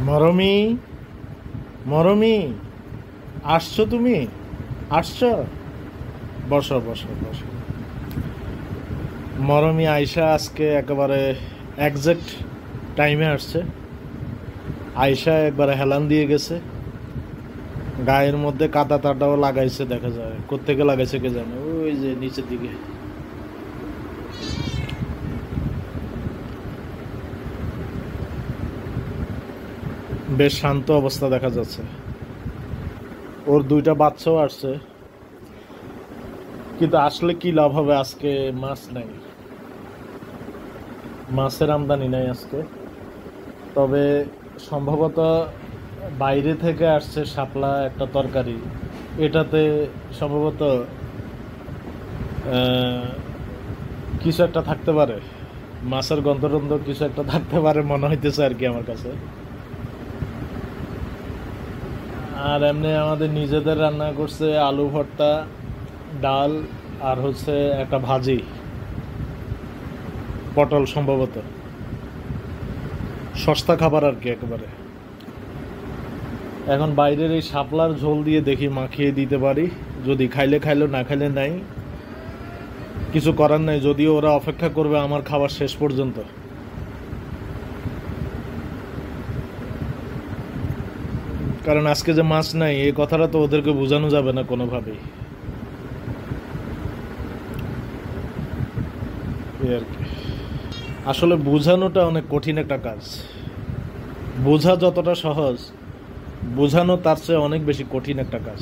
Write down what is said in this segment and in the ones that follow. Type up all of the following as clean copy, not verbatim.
মরমি মরমি আসছো তুমি? আসছো? বসো বসো বসো। মরমি আয়শা আজকে একেবারে একজ্যাক্ট টাইমে আসছে। আয়শা একবারে হেলান দিয়ে গেছে, গায়ের মধ্যে কাদা টাদাও লাগাইছে, দেখা যায় কোত্থেকে লাগাইছে কে জানে, ওই যে নিচের দিকে। বেশ শান্ত অবস্থা দেখা যাচ্ছে। ওর দুইটা বাচ্চাও আসছে, কিন্তু আসলে কি লাভ হবে? আজকে মাছ নাই, মাছের আমদানি নাই আজকে। তবে সম্ভবত বাইরে থেকে আসছে শাপলা একটা তরকারি, এটাতে সম্ভবত কিছু একটা থাকতে পারে, মাছের গন্ধ কিছু একটা থাকতে পারে মনে হইতেছে আর কি আমার কাছে। আর এমনি আমাদের নিজেদের রান্না করছে আলু ভর্তা, ডাল, আর হচ্ছে একটা ভাজি, পটল, সম্ভবত সস্তা খাবার আর কি একেবারে। এখন বাইরের এই শাপলার ঝোল দিয়ে দেখি মাখিয়ে দিতে পারি, যদি খাইলে খাইলো, না খাইলে নাই, কিছু করার নাই। যদিও ওরা অপেক্ষা করবে আমার খাবার শেষ পর্যন্ত। কারণ আজকে যে মাছ নাই এই কথাটা তো ওদেরকে বোঝানো যাবে না কোনোভাবেই, এই আর কি। আসলে বোঝানোটা অনেক কঠিন একটা কাজ। বোঝা যতটা সহজ, বোঝানো তার চেয়ে অনেক বেশি কঠিন একটা কাজ।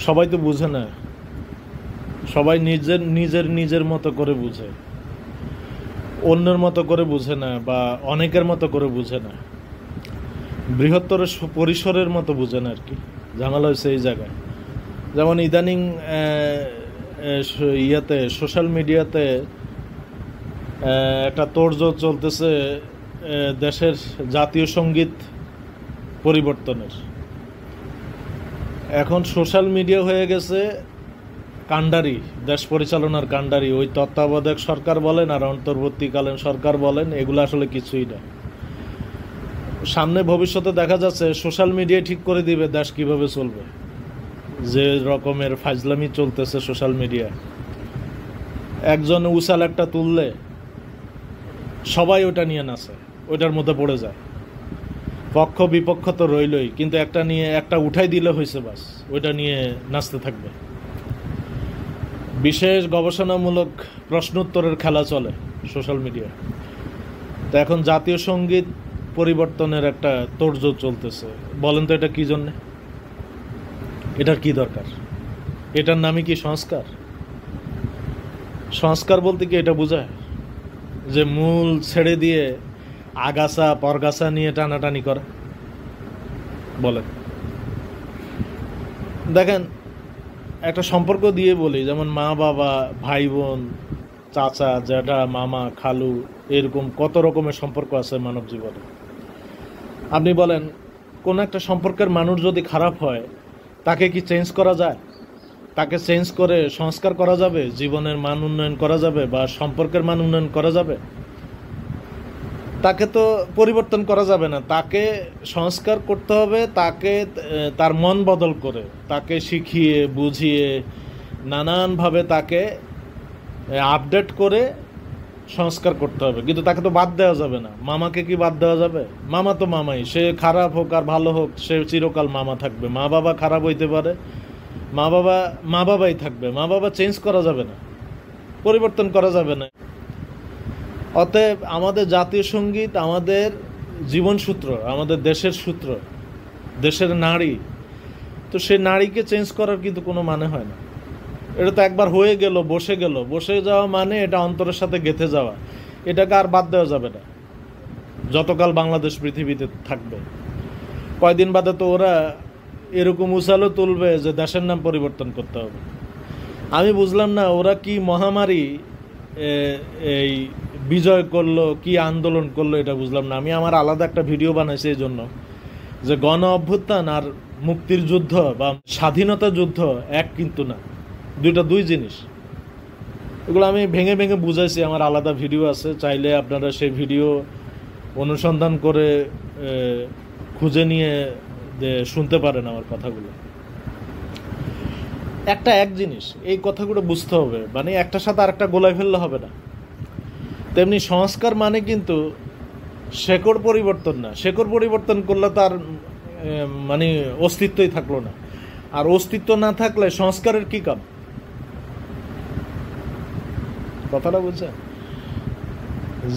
সবাই তো বুঝে না, সবাই নিজের নিজের নিজের মতো করে বুঝে, অন্যের মতো করে বুঝে না, বা অনেকের মতো করে বুঝে না, বৃহত্তর পরিসরের মতো বুঝে না আর কি। ঝামেলা হয়েছে এই জায়গায়। যেমন ইদানিং ইয়াতে সোশ্যাল মিডিয়াতে একটা তোড়জোড় চলতেছে দেশের জাতীয় সঙ্গীত পরিবর্তনের। এখন সোশ্যাল মিডিয়া হয়ে গেছে কাণ্ডারি, দেশ পরিচালনার কাণ্ডারি। ওই তত্ত্বাবধায়ক সরকার বলেন আর অন্তর্বর্তীকালীন সরকার বলেন, এগুলো আসলে কিছুই না। সামনে ভবিষ্যতে দেখা যাচ্ছে সোশ্যাল মিডিয়া ঠিক করে দিবে দেশ কিভাবে চলবে। যে রকমের ফাজলামি চলতেছে সোশ্যাল মিডিয়া, একজন উসাল একটা তুললে সবাই ওটা নিয়ে নাচে, ওইটার মধ্যে পড়ে যায়। পক্ষ বিপক্ষ তো রইলই, কিন্তু একটা নিয়ে একটা উঠাই দিলে হয়েছে, বাস ওইটা নিয়ে নাচতে থাকবে। বিশেষ গবেষণামূলক প্রশ্নোত্তরের খেলা চলে সোশ্যাল মিডিয়া। তো এখন জাতীয় সঙ্গীত পরিবর্তনের একটা তোড়জোড় চলতেছে। বলেন তো এটা কি জন্যে? এটার কি দরকার? এটার নামই কি সংস্কার? সংস্কার বলতে কি এটা বোঝায় যে মূল ছেড়ে দিয়ে আগাছা পরগাছা নিয়ে টানাটানি করা? বলেন। দেখেন, একটা সম্পর্ক দিয়ে বলি, যেমন মা বাবা, ভাই বোন, চাচা জ্যাঠা, মামা খালু, এরকম কত রকমের সম্পর্ক আছে মানব জীবনে। আপনি বলেন, কোন একটা সম্পর্কের মানুষ যদি খারাপ হয়, তাকে কি চেঞ্জ করা যায়? তাকে চেঞ্জ করে সংস্কার করা যাবে? জীবনের মান উন্নয়ন করা যাবে বা সম্পর্কের মান উন্নয়ন করা যাবে? তাকে তো পরিবর্তন করা যাবে না। তাকে সংস্কার করতে হবে, তাকে তার মন বদল করে, তাকে শিখিয়ে বুঝিয়ে নানানভাবে তাকে আপডেট করে সংস্কার করতে হবে। কিন্তু তাকে তো বাদ দেওয়া যাবে না। মামাকে কি বাদ দেওয়া যাবে? মামা তো মামাই, সে খারাপ হোক আর ভালো হোক, সে চিরকাল মামা থাকবে। মা বাবা খারাপ হইতে পারে, মা বাবাই থাকবে। মা বাবা চেঞ্জ করা যাবে না, পরিবর্তন করা যাবে না। অতএব আমাদের জাতীয় সঙ্গীত আমাদের জীবন সূত্র, আমাদের দেশের সূত্র, দেশের নারী। তো সেই নারীকে চেঞ্জ করার কিন্তু কোনো মানে হয় না। এটা তো একবার হয়ে গেল, বসে গেল। বসে যাওয়া মানে এটা অন্তরের সাথে গেঁথে যাওয়া। এটাকে আর বাদ দেওয়া যাবে না যতকাল বাংলাদেশ পৃথিবীতে থাকবে। কয়দিন বাদে তো ওরা এরকম উছালও তুলবে যে দেশের নাম পরিবর্তন করতে হবে। আমি বুঝলাম না ওরা কি মহামারী এই বিজয় করলো, কি আন্দোলন করলো, এটা বুঝলাম না। আমি আমার আলাদা একটা ভিডিও বানাইছি এই জন্য, যে গণ অভ্যুত্থান আর মুক্তির যুদ্ধ বা স্বাধীনতা যুদ্ধ এক কিন্তু না, দুই জিনিস। এগুলো আমি ভেঙে ভেঙে বুঝাইছি, আমার আলাদা ভিডিও আছে, চাইলে আপনারা সেই ভিডিও অনুসন্ধান করে খুঁজে নিয়ে শুনতে পারেন আমার কথাগুলো। এক জিনিস, এই কথাগুলো বুঝতে হবে, মানে একটার সাথে আরেকটা গোলায় ফেললে হবে না। তেমনি সংস্কার মানে কিন্তু শেকড় পরিবর্তন না। শেকড় পরিবর্তন করলে তার মানে অস্তিত্বই থাকলো না, আর অস্তিত্ব না থাকলে সংস্কারের কি কাম? কথাটা বুঝছেন?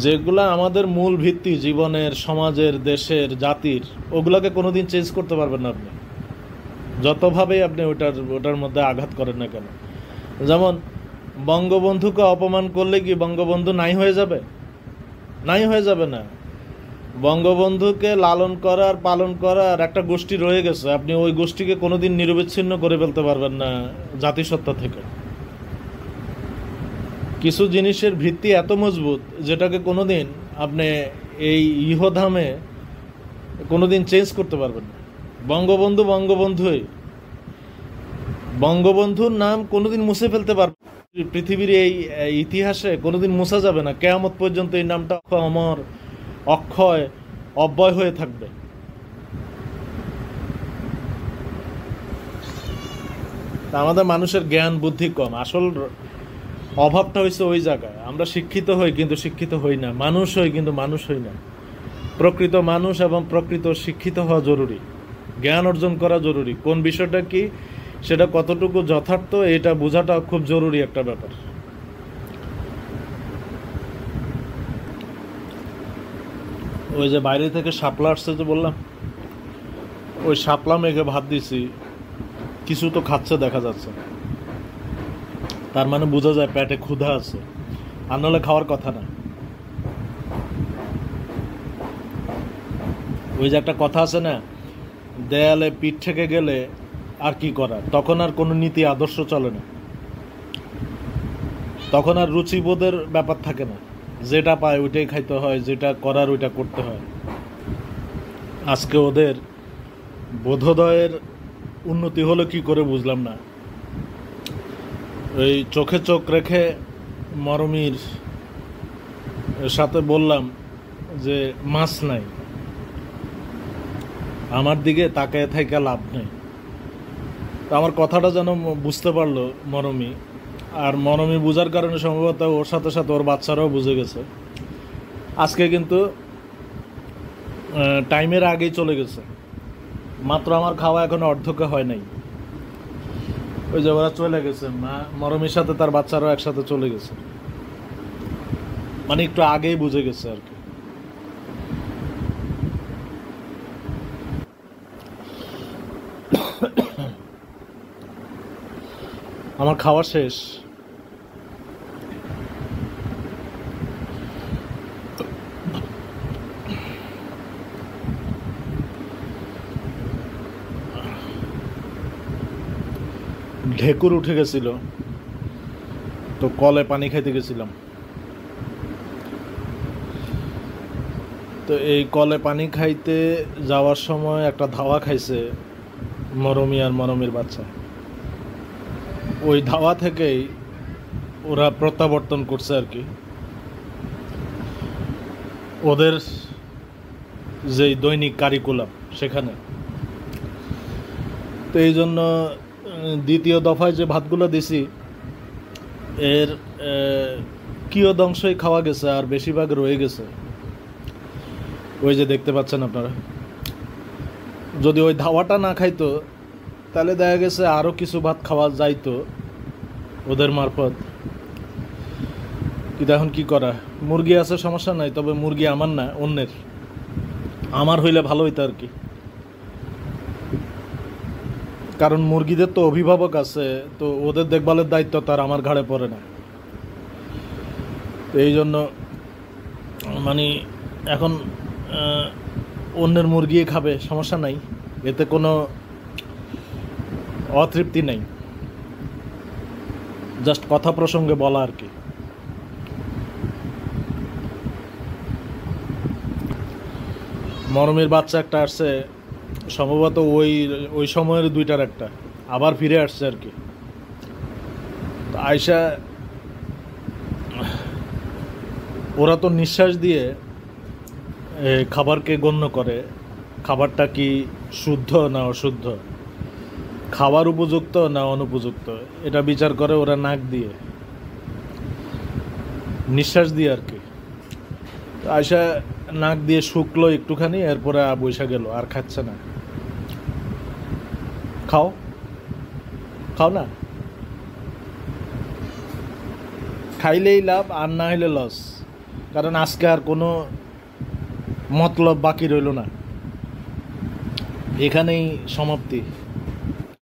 যেগুলা আমাদের মূল ভিত্তি জীবনের, সমাজের, দেশের, জাতির, ওগুলাকে কোনোদিন চেঞ্জ করতে পারবেন না আপনি, যতভাবেই আপনি ওটার মধ্যে আঘাত করেন না কেন। যেমন বঙ্গবন্ধুকে অপমান করলে কি বঙ্গবন্ধু নাই হয়ে যাবে? নাই হয়ে যাবে না। বঙ্গবন্ধুকে লালন করার, পালন করার একটা গোষ্ঠী রয়ে গেছে, আপনি ওই গোষ্ঠীকে কোনোদিন নিরবিচ্ছিন্ন করে ফেলতে পারবেন না জাতিসত্তা থেকে। কিছু জিনিসের ভিত্তি এত মজবুত যেটাকে কোনোদিন আপনি এই ইহধামে কোনোদিন চেঞ্জ করতে পারবেন না। বঙ্গবন্ধু বঙ্গবন্ধুই, বঙ্গবন্ধুর নাম কোনোদিন মুছে ফেলতে পারবে পৃথিবীর এই ইতিহাসে কোনোদিন মুছা যাবে না। কিয়ামত পর্যন্ত এই নামটা অমর, অক্ষয়, অব্যয় হয়ে থাকবে। আমাদের মানুষের জ্ঞান বুদ্ধি কম, আসল অভাবটা হয়েছে ওই জায়গায়। আমরা শিক্ষিত হই কিন্তু শিক্ষিত হই না, মানুষ হই কিন্তু মানুষ হই না। প্রকৃত মানুষ এবং প্রকৃত শিক্ষিত হওয়া জরুরি, জ্ঞান অর্জন করা জরুরি। কোন বিষয়টা কি, সেটা কতটুকু যথার্থ, এটা বোঝাটা খুব জরুরি একটা ব্যাপার। ওই যে বাইরে থেকে শাপলা আসছে যে বললাম, ওই শাপলা মেঘে ভাত দিছি, কিছু তো খাচ্ছে দেখা যাচ্ছে, তার মানে বোঝা যায় পেটে ক্ষুধা আছে, আর নাহলে খাওয়ার কথা না। ওই যে একটা কথা আছে না, দেয়ালে পিঠ থেকে গেলে আর কি করা, তখন আর কোনো নীতি আদর্শ চলে না, তখন আর রুচিবোধের ব্যাপার থাকে না। যেটা পায় ওইটাই খাইতে হয়, যেটা করার ওইটা করতে হয়। আজকে ওদের বোধোদয়ের উন্নতি হলো কি করে বুঝলাম না। ওই চোখে চোখ রেখে মরমির সাথে বললাম যে মাছ নাই, আমার দিকে তাকায় থেকে লাভ নেই। তো আমার কথাটা যেন বুঝতে পারলো মরমি, আর মরমি বুঝার কারণে সম্ভবত ওর সাথে সাথে ওর বাচ্চারাও বুঝে গেছে। আজকে কিন্তু টাইমের আগেই চলে গেছে, মাত্র আমার খাওয়া এখনো অর্ধেক হয় নাই। ওই যে ওরা চলে গেছে, মরমির সাথে তার বাচ্চারাও একসাথে চলে গেছে, মানে একটু আগেই বুঝে গেছে আর কি। আমার খাওয়া শেষ। ঢেকুর উঠে গেছিল, তো কলে পানি খাইতে গেছিলাম। তো এই কলে পানি খাইতে যাওয়ার সময় একটা ধাওয়া খাইছে মরমি আর মরমির বাচ্চা। ওই ধাওয়া থেকেই ওরা প্রত্যাবর্তন করছে আর কি, ওদের যেই দৈনিক কারিকুলাম সেখানে। তো এই জন্য দ্বিতীয় দফায় যে ভাতগুলো দিছি এর কিয়দংশই খাওয়া গেছে, আর বেশিরভাগ রয়ে গেছে। ওই যে দেখতে পাচ্ছেন আপনারা, যদি ওই ধাওয়াটা না খাইতো তাহলে দেখা গেছে আরও কিছু ভাত খাওয়া যাইতো ওদের মারফত। কিন্তু এখন কি করা, মুরগি আছে সমস্যা নাই, তবে মুরগি আমার না, অন্যের। আমার হইলে ভালো হইতো আর কি, কারণ মুরগিদের তো অভিভাবক আছে, তো ওদের দেখভালের দায়িত্ব তার আমার ঘাড়ে পড়ে না। তো এই জন্য মানে এখন অন্যের মুরগি খাবে, সমস্যা নাই, এতে কোনো অতৃপ্তি নেই, জাস্ট কথা প্রসঙ্গে বলা আর কি। মরমের বাচ্চা একটা আসছে, সম্ভবত ওই সময়ের দুইটার একটা, আবার ফিরে আসছে আর কি। আয়শা ওরা তো নিঃশ্বাস দিয়ে খাবারকে গণ্য করে খাবারটা কি শুদ্ধ না অশুদ্ধ, খাবার উপযুক্ত না অনুপযুক্ত, এটা বিচার করে ওরা নাক দিয়ে, নিঃশ্বাস দিয়ে আর কি। আয়সা নাক দিয়ে শুকলো একটুখানি, এরপরে বৈশা গেল, আর খাচ্ছে না। খাও, খাও না, খাইলেই লাভ, আর না হইলে লস। কারণ আজকে আর কোনো মতলব বাকি রইল না, এখানেই সমাপ্তি।